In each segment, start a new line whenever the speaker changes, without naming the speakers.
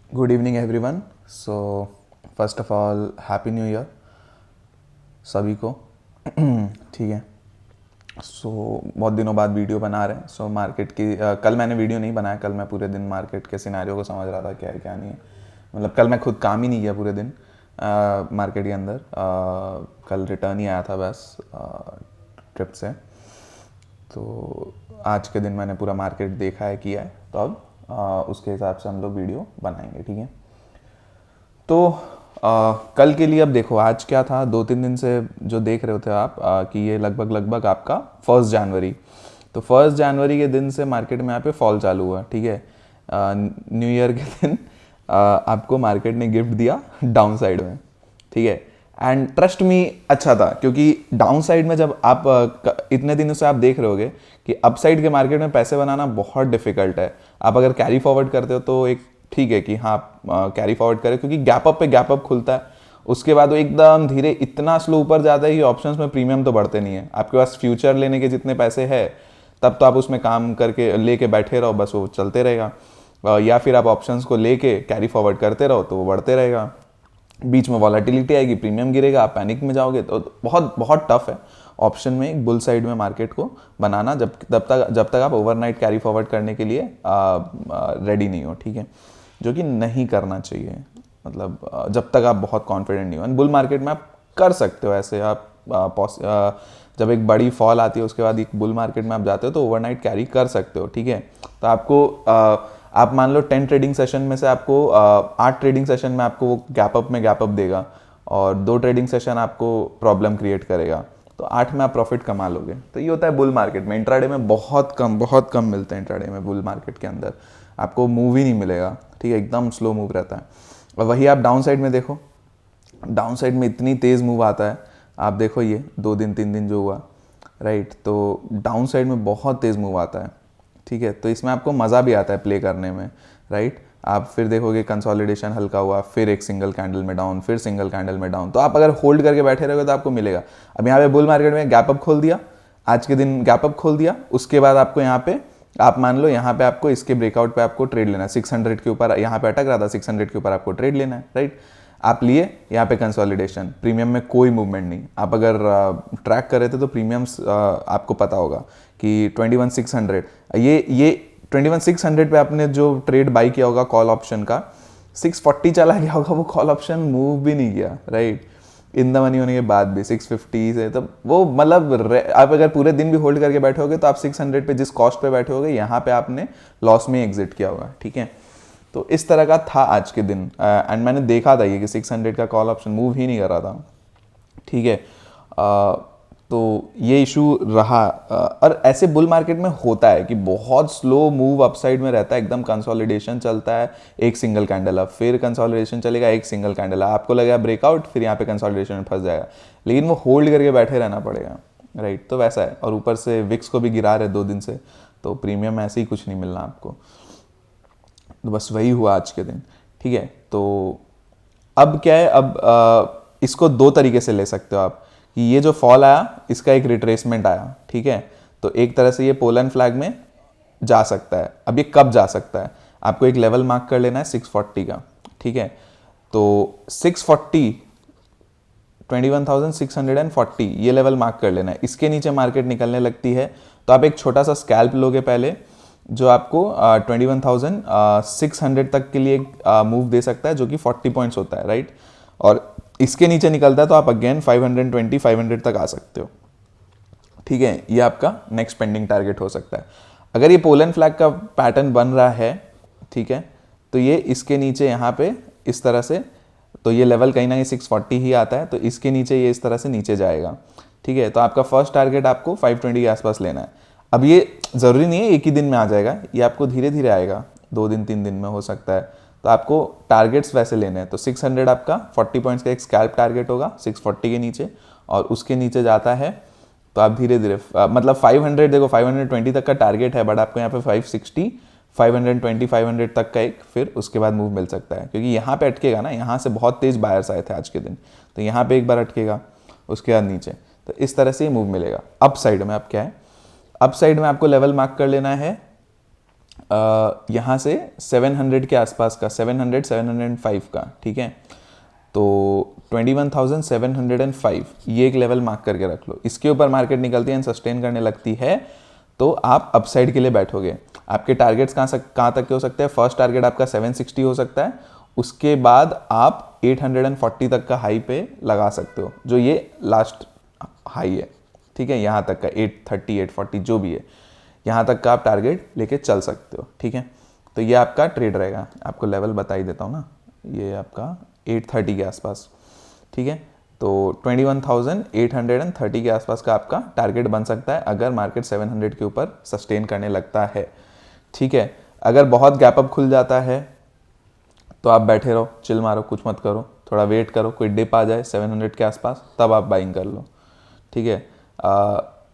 Good evening everyone. So first of all happy new year सभी को। ठीक है। बहुत दिनों बाद वीडियो बना रहे हैं। मार्केट की कल मैंने वीडियो नहीं बनाया। कल मैं पूरे दिन मार्केट के सिनेरियो को समझ रहा था, क्या है क्या नहीं है। मतलब कल मैं खुद काम ही नहीं किया पूरे दिन मार्केट के अंदर। कल रिटर्न ही आया था बस ट्रिप से। तो आज के दिन मैंने पूरा मार्केट देखा है, किया है। तो अब उसके हिसाब से हम लोग वीडियो बनाएंगे, ठीक है। तो कल के लिए अब देखो आज क्या था। 2-3 दिन से जो देख रहे होते आप कि ये लगभग आपका 1 जनवरी। तो 1 जनवरी के दिन से मार्केट में यहाँ पे फॉल चालू हुआ, ठीक है। न्यू ईयर के दिन आपको मार्केट ने गिफ्ट दिया डाउन साइड में, ठीक है। एंड ट्रस्ट मी अच्छा था, क्योंकि डाउन साइड में जब आप इतने दिनों से आप देख रहे होगे कि अपसाइड के मार्केट में पैसे बनाना बहुत डिफिकल्ट है। आप अगर कैरी फॉरवर्ड करते हो तो एक ठीक है कि हाँ आप कैरी फॉरवर्ड करें, क्योंकि गैप अप पे गैप अप खुलता है। उसके बाद वो एकदम धीरे इतना स्लो ऊपर जाता है कि ऑप्शंस में प्रीमियम तो बढ़ते नहीं है। आपके पास फ्यूचर लेने के जितने पैसे हैं तब तो आप उसमें काम करके लेके बैठे रहो, बस वो चलते रहेगा। या फिर आप ऑप्शंस को लेके कैरी फॉरवर्ड करते रहो तो वो बढ़ते रहेगा। बीच में वॉलेटिलिटी आएगी, प्रीमियम गिरेगा, आप पैनिक में जाओगे। तो बहुत बहुत टफ है ऑप्शन में एक बुल साइड में मार्केट को बनाना, जब तक आप ओवरनाइट कैरी फॉरवर्ड करने के लिए रेडी नहीं हो, ठीक है। जो कि नहीं करना चाहिए, मतलब जब तक आप बहुत कॉन्फिडेंट नहीं हो। बुल मार्केट में आप कर सकते हो ऐसे। आप जब एक बड़ी फॉल आती है उसके बाद एक बुल मार्केट में आप जाते हो तो ओवरनाइट कैरी कर सकते हो, ठीक है। तो आपको आप मान लो 10 ट्रेडिंग सेशन में से आपको 8 ट्रेडिंग सेशन में आपको वो गैप अप देगा, और 2 ट्रेडिंग सेशन आपको प्रॉब्लम क्रिएट करेगा। तो 8 में आप प्रॉफिट कमा लोगे। तो ये होता है बुल मार्केट में। इंट्राडे में बहुत कम मिलते हैं। इंट्राडे में बुल मार्केट के अंदर आपको मूव ही नहीं मिलेगा, ठीक है। एकदम स्लो मूव रहता है। और वही आप डाउन साइड में देखो, डाउन साइड में इतनी तेज़ मूव आता है। आप देखो ये 2 दिन 3 दिन जो हुआ, राइट। तो डाउन साइड में बहुत तेज़ मूव आता है, ठीक है। तो इसमें आपको मज़ा भी आता है प्ले करने में, राइट। आप फिर देखोगे कंसोलिडेशन हल्का हुआ, फिर एक सिंगल कैंडल में डाउन, फिर सिंगल कैंडल में डाउन। तो आप अगर होल्ड करके बैठे रहोगे तो आपको मिलेगा। अब यहाँ पे बुल मार्केट में गैप अप खोल दिया, आज के दिन गैप अप खोल दिया। उसके बाद आपको यहाँ पे आप मान लो यहाँ पे आपको इसके ब्रेकआउट पे आपको ट्रेड लेना है 600 के ऊपर। यहाँ पे अटक रहा था 600 के ऊपर, आपको ट्रेड लेना है, राइट। आप लिए यहाँ पे कंसोलिडेशन, प्रीमियम में कोई मूवमेंट नहीं। आप अगर ट्रैक कर रहे थे तो प्रीमियम्स आपको पता होगा कि 21,600, ये 21,600 पे आपने जो ट्रेड बाई किया होगा कॉल ऑप्शन का, 640 चला गया होगा वो कॉल ऑप्शन, मूव भी नहीं किया, राइट। इन द मनी होने के बाद भी 650 से, तो वो मतलब आप अगर पूरे दिन भी होल्ड करके बैठे होगे तो आप 600 पे जिस कॉस्ट पे बैठे होगे यहाँ पे आपने लॉस में एग्जिट किया होगा, ठीक है। तो इस तरह का था आज के दिन। एंड मैंने देखा था ये कि 600 का कॉल ऑप्शन मूव ही नहीं कर रहा था, ठीक है। तो ये इशू रहा। और ऐसे बुल मार्केट में होता है कि बहुत स्लो मूव अपसाइड में रहता है, एकदम कंसोलिडेशन चलता है, एक सिंगल कैंडल अप, फिर कंसोलिडेशन चलेगा, एक सिंगल कैंडल अप, आपको लगेगा ब्रेकआउट, फिर यहाँ पे कंसोलिडेशन में फंस जाएगा। लेकिन वो होल्ड करके बैठे रहना पड़ेगा, राइट। तो वैसा है। और ऊपर से विक्स को भी गिरा रहे 2 दिन से, तो प्रीमियम ऐसे ही कुछ नहीं मिलना आपको। तो बस वही हुआ आज के दिन, ठीक है। तो अब क्या है, अब इसको 2 तरीके से ले सकते हो आप कि ये जो फॉल आया इसका एक रिट्रेसमेंट आया, ठीक है। तो एक तरह से ये पोलन फ्लैग में जा सकता है। अब ये कब जा सकता है, आपको एक लेवल मार्क कर लेना है 640 का, ठीक है। तो 640 21,640 ये लेवल मार्क कर लेना है। इसके नीचे मार्केट निकलने लगती है तो आप एक छोटा सा स्कैल्प लोगे पहले, जो आपको 21,600 तक के लिए मूव दे सकता है, जो कि 40 पॉइंट्स होता है, राइट। और इसके नीचे निकलता है तो आप अगेन 520 500 तक आ सकते हो, ठीक है। ये आपका नेक्स्ट पेंडिंग टारगेट हो सकता है। अगर ये पोलन फ्लैग का पैटर्न बन रहा है, ठीक है, तो ये इसके नीचे यहाँ पे इस तरह से, तो ये लेवल कहीं ना कहीं 640 ही आता है, तो इसके नीचे ये इस तरह से नीचे जाएगा, ठीक है। तो आपका फर्स्ट टारगेट आपको 520 के आसपास लेना है। अब ये ज़रूरी नहीं है एक ही दिन में आ जाएगा, ये आपको धीरे धीरे आएगा, 2 दिन 3 दिन में हो सकता है। तो आपको टारगेट्स वैसे लेने हैं। तो 600 आपका 40 पॉइंट्स का एक स्कैल्प टारगेट होगा 640 के नीचे, और उसके नीचे जाता है तो आप धीरे धीरे मतलब 500, देखो 520 तक का टारगेट है, बट आपको यहाँ पे 560 520 500 तक का एक फिर उसके बाद मूव मिल सकता है, क्योंकि यहाँ पे अटकेगा ना, यहाँ से बहुत तेज बायर्स आए थे आज के दिन, तो यहाँ पे एक बार अटकेगा, उसके बाद नीचे। तो इस तरह से ये मूव मिलेगा। अप साइड में आप क्या है, अप साइड में आपको लेवल मार्क कर लेना है यहाँ से 700 के आसपास का, 700 705 का, ठीक है। तो 21,705 ये एक लेवल मार्क करके रख लो। इसके ऊपर मार्केट निकलती है एंड सस्टेन करने लगती है तो आप अपसाइड के लिए बैठोगे। आपके टारगेट्स कहाँ तक के हो सकते हैं? फर्स्ट टारगेट आपका 760 हो सकता है, उसके बाद आप 840 तक का हाई पे लगा सकते हो, जो ये लास्ट हाई है, ठीक है। यहाँ तक का 830 840 जो भी है, यहाँ तक का आप टारगेट लेके चल सकते हो, ठीक है। तो ये आपका ट्रेड रहेगा। आपको लेवल बता ही देता हूँ ना, ये आपका 830 के आसपास, ठीक है। तो 21,830 के आसपास का आपका टारगेट बन सकता है अगर मार्केट 700 के ऊपर सस्टेन करने लगता है, ठीक है। अगर बहुत गैप अप खुल जाता है तो आप बैठे रहो, चिल मारो, कुछ मत करो, थोड़ा वेट करो, कोई डिप आ जाए 700 के आसपास, तब आप बाइंग कर लो, ठीक है।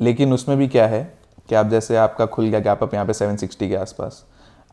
लेकिन उसमें भी क्या है कि आप जैसे आपका खुल गया गैप अप यहाँ पे 760 के आसपास,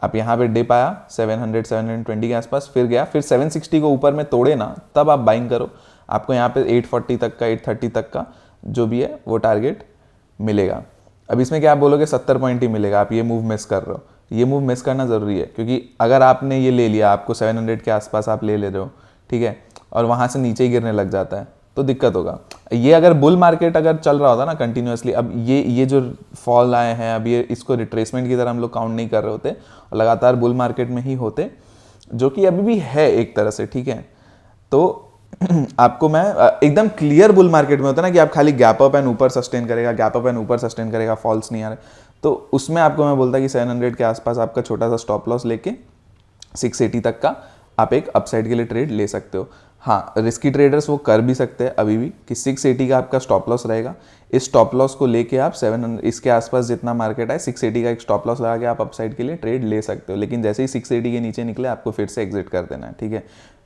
आप यहाँ पे डिप आया 700 720 के आसपास, फिर गया, फिर 760 को ऊपर में तोड़े ना, तब आप बाइंग करो। आपको यहाँ पे 840 तक का, 830 तक का जो भी है वो टारगेट मिलेगा। अब इसमें क्या आप बोलोगे 70 पॉइंट ही मिलेगा, आप ये मूव मिस कर रहे हो। ये मूव मिस करना ज़रूरी है, क्योंकि अगर आपने ये ले लिया, आपको 700 के आसपास आप ले रहे हो, ठीक है, और वहाँ से नीचे ही गिरने लग जाता है तो दिक्कत होगा। ये अगर बुल मार्केट अगर चल रहा होता ना कंटिन्यूसली, अब ये जो फॉल आए हैं, अब ये इसको रिट्रेसमेंट की तरह हम लोग काउंट नहीं कर रहे होते और लगातार बुल मार्केट में ही होते, जो कि अभी भी है एक तरह से, ठीक है। तो आपको मैं एकदम क्लियर बुल मार्केट में होता है ना कि आप खाली गैप अप एंड ऊपर सस्टेन करेगा, गैप अप एंड ऊपर सस्टेन करेगा, फॉल्स नहीं आ रहे, तो उसमें आपको मैं बोलता कि 700 के आसपास आपका छोटा सा स्टॉप लॉस लेके 680 तक का आप एक अपसाइड के लिए ट्रेड ले सकते हो। हाँ, रिस्की ट्रेडर्स वो कर भी सकते हैं अभी भी कि 680 का आपका स्टॉप लॉस रहेगा। इस स्टॉप लॉस को लेके आप 700 इसके आसपास जितना मार्केट है 680 का एक स्टॉप लॉस लगा के आप अपसाइड के लिए ट्रेड ले सकते हो। लेकिन जैसे ही 680 के नीचे निकले आपको फिर से एग्जिट कर देना है, ठीक है।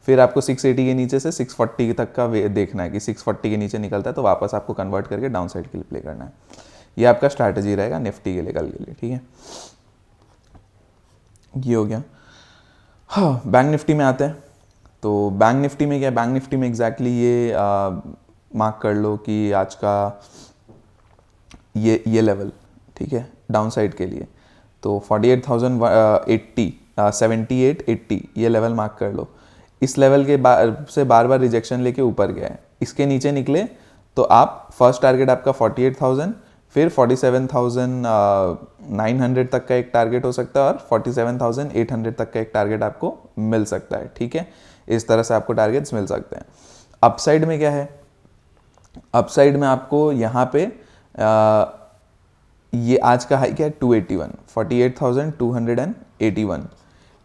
फिर आपको 680 के नीचे से 640 तक का देखना है कि 640 के नीचे निकलता है तो वापस आपको कन्वर्ट करके डाउन साइड के लिए प्ले करना है। ये आपका स्ट्रैटेजी रहेगा निफ्टी के लिए कल के लिए, ठीक है। ये हो गया। हाँ, बैंक निफ्टी में आते हैं। तो बैंक निफ्टी में क्या है, बैंक निफ्टी में एग्जैक्टली ये मार्क कर लो कि आज का ये लेवल, ठीक है, डाउन साइड के लिए। तो 48,080 78 80 ये लेवल मार्क कर लो। इस लेवल के से बार बार रिजेक्शन लेके ऊपर गया है, इसके नीचे निकले तो आप फर्स्ट टारगेट आपका 48,000, फिर 47,900 तक का एक टारगेट हो सकता है और 47,800 तक का एक टारगेट आपको मिल सकता है, ठीक है। इस तरह से आपको टारगेट्स मिल सकते हैं। अपसाइड में क्या है, अपसाइड में आपको यहाँ पे ये आज का हाई क्या है 281, 48,281।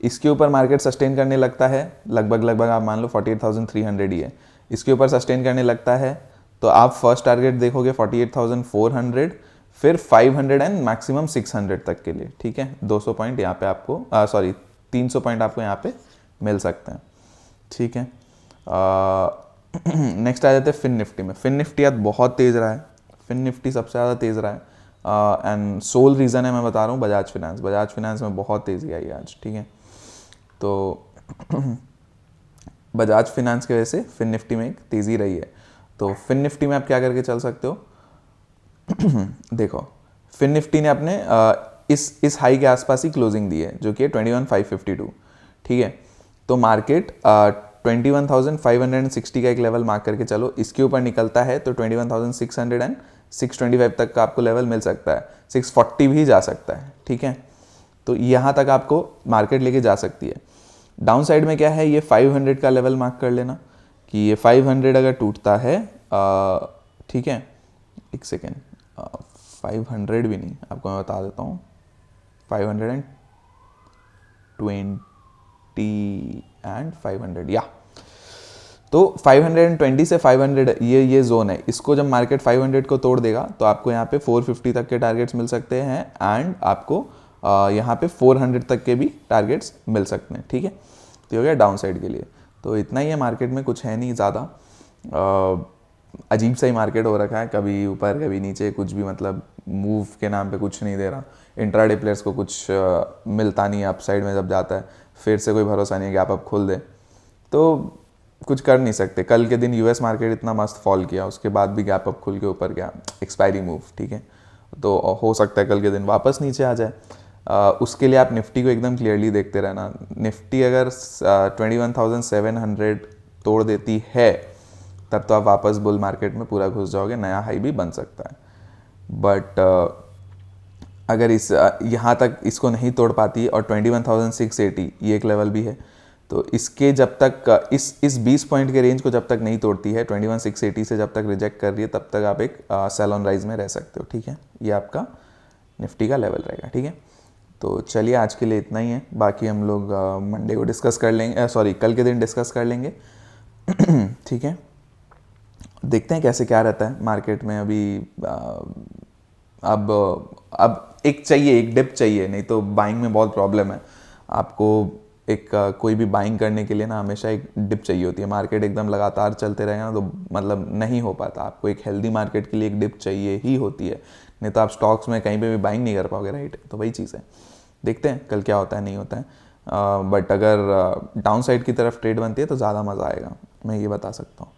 इसके ऊपर मार्केट सस्टेन करने लगता है, लगभग आप मान लो 48,300 ही है, इसके ऊपर सस्टेन करने लगता है तो आप फर्स्ट टारगेट देखोगे 48,400, फिर 500 एंड मैक्सिमम 600 तक के लिए, ठीक है। 200 पॉइंट यहाँ पे आपको 300 पॉइंट आपको यहाँ पे मिल सकते हैं, ठीक है। नेक्स्ट आ जाते हैं फिन निफ्टी में। फिन निफ्टी आज बहुत तेज़ रहा है, फिन निफ्टी सबसे ज़्यादा तेज़ रहा है एंड सोल रीज़न है मैं बता रहा हूँ बजाज फाइनेंस में बहुत तेज़ी आई आज, ठीक है। तो बजाज फाइनेंस की वजह से फिन निफ्टी में एक तेज़ी रही है। तो फिन निफ्टी में आप क्या करके चल सकते हो देखो, फिन निफ्टी ने अपने इस हाई के आसपास ही क्लोजिंग दी है जो कि है 21,552, ठीक है। तो मार्केट 21,560 का एक लेवल मार्क करके चलो, इसके ऊपर निकलता है तो 21,600 एंड 625 तक का आपको लेवल मिल सकता है, 640 भी जा सकता है, ठीक है। तो यहाँ तक आपको मार्केट लेके जा सकती है। डाउन साइड में क्या है, ये 500 का लेवल मार्क कर लेना कि ये 500 अगर टूटता है, ठीक है, एक सेकेंड, 500 भी नहीं, आपको मैं बता देता हूँ, 520 एंड 500 या तो 520 से 500 ये जोन है। इसको जब मार्केट 500 को तोड़ देगा तो आपको यहाँ पे 450 तक के टारगेट्स मिल सकते हैं एंड आपको यहाँ पे 400 तक के भी टारगेट्स मिल सकते हैं, ठीक है। तो ये हो गया डाउन साइड के लिए। तो इतना ही है, मार्केट में कुछ है नहीं ज़्यादा, अजीब सा ही मार्केट हो रखा है, कभी ऊपर कभी नीचे, कुछ भी मतलब मूव के नाम पे कुछ नहीं दे रहा। इंट्राडे प्लेयर्स को कुछ मिलता नहीं है, अपसाइड में जब जाता है फिर से कोई भरोसा नहीं है गैप अप खोल दे, तो कुछ कर नहीं सकते। कल के दिन यूएस मार्केट इतना मस्त फॉल किया, उसके बाद भी गैप अप खुल के ऊपर गया, एक्सपायरी मूव, ठीक है। तो हो सकता है कल के दिन वापस नीचे आ जाए। उसके लिए आप निफ्टी को एकदम क्लियरली देखते रहना। निफ्टी अगर 21,700 तोड़ देती है तब तो आप वापस बुल मार्केट में पूरा घुस जाओगे, नया हाई भी बन सकता है। बट अगर इस यहाँ तक इसको नहीं तोड़ पाती और 21,680 ये एक लेवल भी है, तो इसके जब तक इस 20 पॉइंट के रेंज को जब तक नहीं तोड़ती है, 21,680 से जब तक रिजेक्ट कर रही है, तब तक आप एक सेल ऑन राइज में रह सकते हो। ठीक है, ये आपका निफ्टी का लेवल रहेगा। ठीक है, तो चलिए आज के लिए इतना ही है, बाकी हम लोग मंडे को डिस्कस कर लेंगे, सॉरी कल के दिन डिस्कस कर लेंगे। ठीक है, देखते हैं कैसे क्या रहता है मार्केट में अभी। अब एक चाहिए, एक डिप चाहिए, नहीं तो बाइंग में बहुत प्रॉब्लम है। आपको एक कोई भी बाइंग करने के लिए ना हमेशा एक डिप चाहिए होती है। मार्केट एकदम लगातार चलते रहेगा ना तो मतलब नहीं हो पाता। आपको एक हेल्दी मार्केट के लिए एक डिप चाहिए ही होती है, नहीं तो आप स्टॉक्स में कहीं पे भी बाइंग नहीं कर पाओगे, राइट। तो वही चीज़ है, देखते हैं कल क्या होता है नहीं होता है। बट अगर डाउन साइड की तरफ ट्रेड बनती है तो ज़्यादा मज़ा आएगा, मैं ये बता सकता हूँ।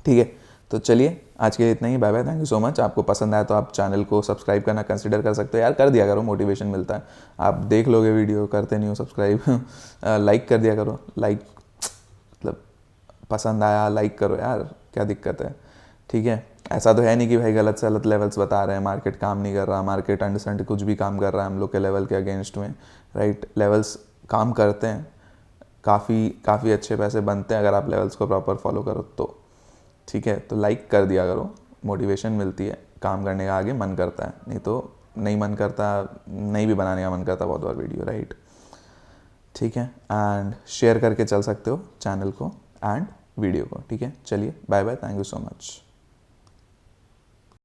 ठीक है, तो चलिए आज के लिए इतना ही, bye bye, thank you so much. आपको पसंद आया तो आप चैनल को सब्सक्राइब करना कंसिडर कर सकते हो यार, कर दिया करो, मोटिवेशन मिलता है। आप देख लोगे वीडियो, करते नहीं हो सब्सक्राइब। लाइक कर दिया करो, लाइक मतलब पसंद आया लाइक करो यार, क्या दिक्कत है। ठीक है, ऐसा तो है नहीं कि भाई गलत से गलत लेवल्स बता रहे हैं, मार्केट काम नहीं कर रहा, मार्केट अंडरस्टैंड कुछ भी काम कर रहा है हम लोग के लेवल के अगेंस्ट में, राइट। लेवल्स काम करते हैं, काफ़ी अच्छे पैसे बनते हैं अगर आप लेवल्स को प्रॉपर फॉलो करो तो। ठीक है, तो लाइक कर दिया करो, मोटिवेशन मिलती है, काम करने का आगे मन करता है, नहीं तो नहीं मन करता, नहीं भी बनाने का मन करता बहुत बार वीडियो, राइट। ठीक है, एंड शेयर करके चल सकते हो चैनल को एंड वीडियो को। ठीक है, चलिए bye bye, thank you so much.